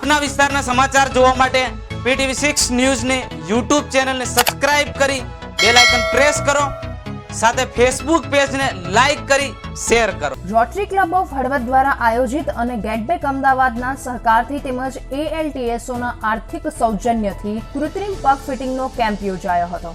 આપના વિસ્તારના સમાચાર જોવા માટે PTV6 ન્યૂઝની YouTube ચેનલને સબસ્ક્રાઇબ કરી બેલ આઇકન પ્રેસ કરો, સાથે ફેસબુક પેજને લાઈક કરી શેર કરો. રોટરી ક્લબ ઓફ હળવદ દ્વારા આયોજિત અને ગેટબેક અમદાવાદના સહકારથી તેમજ ALTSOના આર્થિક સૌજન્યથી કૃત્રિમ પગ ફિટિંગનો કેમ્પ યોજાયો હતો,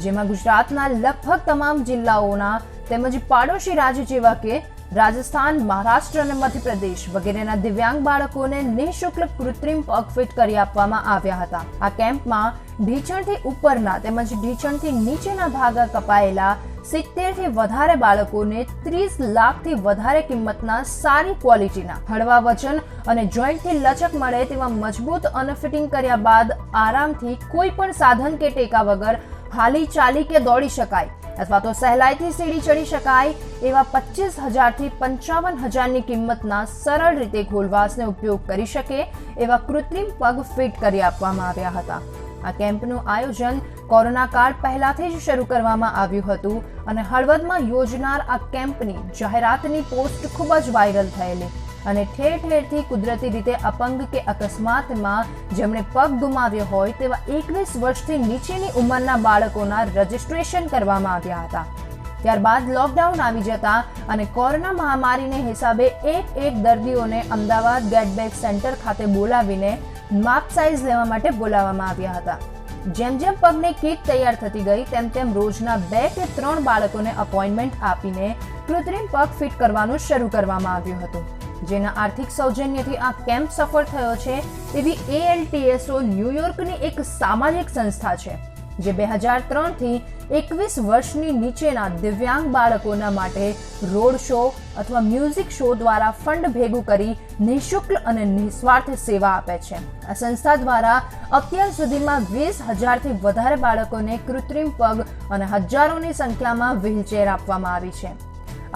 જેમાં ગુજરાતના લગભગ તમામ જિલ્લાઓના તેમજ પાડોશી રાજ્ય જેવા કે રાજસ્થાન, મહારાષ્ટ્ર અને મધ્યપ્રદેશ વગેરેના દિવ્યાંગ બાળકોને નિઃશુલ્ક કૃત્રિમ પગ ફિટ કરી આપવામાં આવ્યા હતા. આ કેમ્પમાં ઢીંચણથી ઉપરના તેમજ ઢીંચણથી નીચેના ભાગા કપાયેલા 70 થી વધારે બાળકોને 30 લાખથી વધારે કિંમતના સારી ક્વોલિટીના હળવા વજન અને જોઈન્ટથી લચક મળે તેવા મજબૂત અને ફિટિંગ કર્યા બાદ આરામથી કોઈ પણ સાધન કે ટેકા વગર હાલી ચાલી કે દોડી શકાય અથવા તો સહેલાઈથી સીડી ચડી શકાય એવા 25,000 થી 55,000ની કિંમતના સરળ રીતે ઘોલવાસને ઉપયોગ કરી શકે એવા કૃત્રિમ પગ ફિટ કરી આપવામાં આવ્યા હતા. આ કેમ્પનું આયોજન કોરોના કાળ પહેલાથી જ શરૂ કરવામાં આવ્યું હતું અને હળવદમાં યોજનાર આ કેમ્પની જાહેરાતની પોસ્ટ ખૂબ જ વાયરલ થયેલી અને ઠેર ઠેરથી કુદરતી રીતે અપંગ કે અકસ્માતમાં જેમણે પગ ગુમાવ્યો હોય તેવા 21 વર્ષથી નીચેની ઉંમરના બાળકોના રજીસ્ટ્રેશન કરવામાં આવ્યા હતા. ત્યારબાદ લોકડાઉન આવી જતા અને કોરોના મહામારીને હિસાબે એક દર્દીઓને અમદાવાદ ગેટબેક સેન્ટર ખાતે બોલાવીને માપ સાઇઝ લેવા માટે બોલાવવામાં આવ્યા હતા. જેમ જેમ પગની કીટ તૈયાર થતી ગઈ તેમ રોજના 2 કે 3 બાળકોને અપોઇન્ટમેન્ટ આપીને કૃત્રિમ પગ ફિટ કરવાનું શરૂ કરવામાં આવ્યું હતું, જેના આર્થિક સૌજન્યથી આ કેમ્પ સફળ થયો છે એવી ALTSO ન્યુયોર્કની એક સામાજિક સંસ્થા છે, જે 2003 થી 21 વર્ષની નીચેના દિવ્યાંગ બાળકોના માટે રોડ શો અથવા મ્યુઝિક શો દ્વારા ફંડ ભેગું કરી નિઃશુલ્ક અને નિસ્વાર્થ સેવા આપે છે. આ સંસ્થા દ્વારા અત્યાર સુધીમાં 20,000 થી વધારે બાળકોને કૃત્રિમ પગ અને હજારોની સંખ્યામાં વ્હીલચેર આપવામાં આવી છે.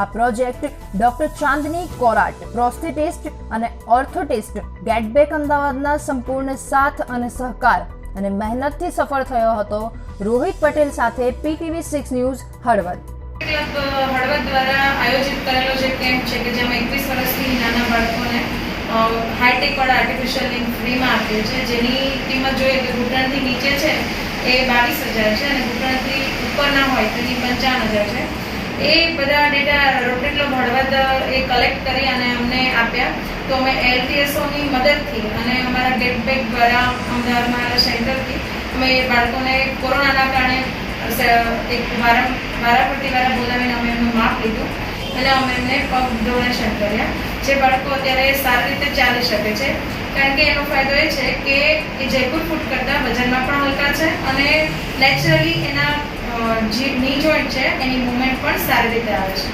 આ પ્રોજેક્ટ ડોક્ટર ચાંદની કોરાટ, પ્રોસ્થેટિસ્ટ અને ઓર્થોટિસ્ટ ગેટબેક અમદાવાદના સંપૂર્ણ સાથ અને સહકાર અને મહેનતથી સફળ થયો હતો. રોહિત પટેલ સાથે PTV6 news Halvad. Club Halvad દ્વારા આયોજિત કરેલો જે કેમ્પ છે કે જેમાં 21 વર્ષથી નાના બાળકોને હાઈટેક વાળા આર્ટિફિશિયલ લિંગ ફ્રીમાં આપે છે, જેની કિંમત જોઈએ કે ઘૂંટણથી નીચે છે એ 22,000 છે અને ઘૂંટણથી ઉપરના હોય તેની 55,000 છે. એ બધા ડેટા રોટરી ક્લબ હળવદ એ કલેક્ટ કરી અને અમને આપ્યા. તો અમે ALTSOની મદદથી અને અમારા ગેટબેક દ્વારા અમદાવાદમાં આવેલા સેન્ટરથી અમે એ બાળકોને કોરોનાના કારણે એક વારાફરતી બોલાવીને અમે એમનું માપ લીધું અને અમે એમને પગ ડોનેશન કર્યા. જે બાળકો અત્યારે સારી રીતે ચાલી શકે છે, કારણ કે એનો ફાયદો એ છે કે એ જયપુર ફૂટ કરતાં વજનમાં પણ હલકા છે અને નેચરલી એના જે ની જોઈન્ટ છે એની મૂવમેન્ટ પણ સારી રીતે આવે છે.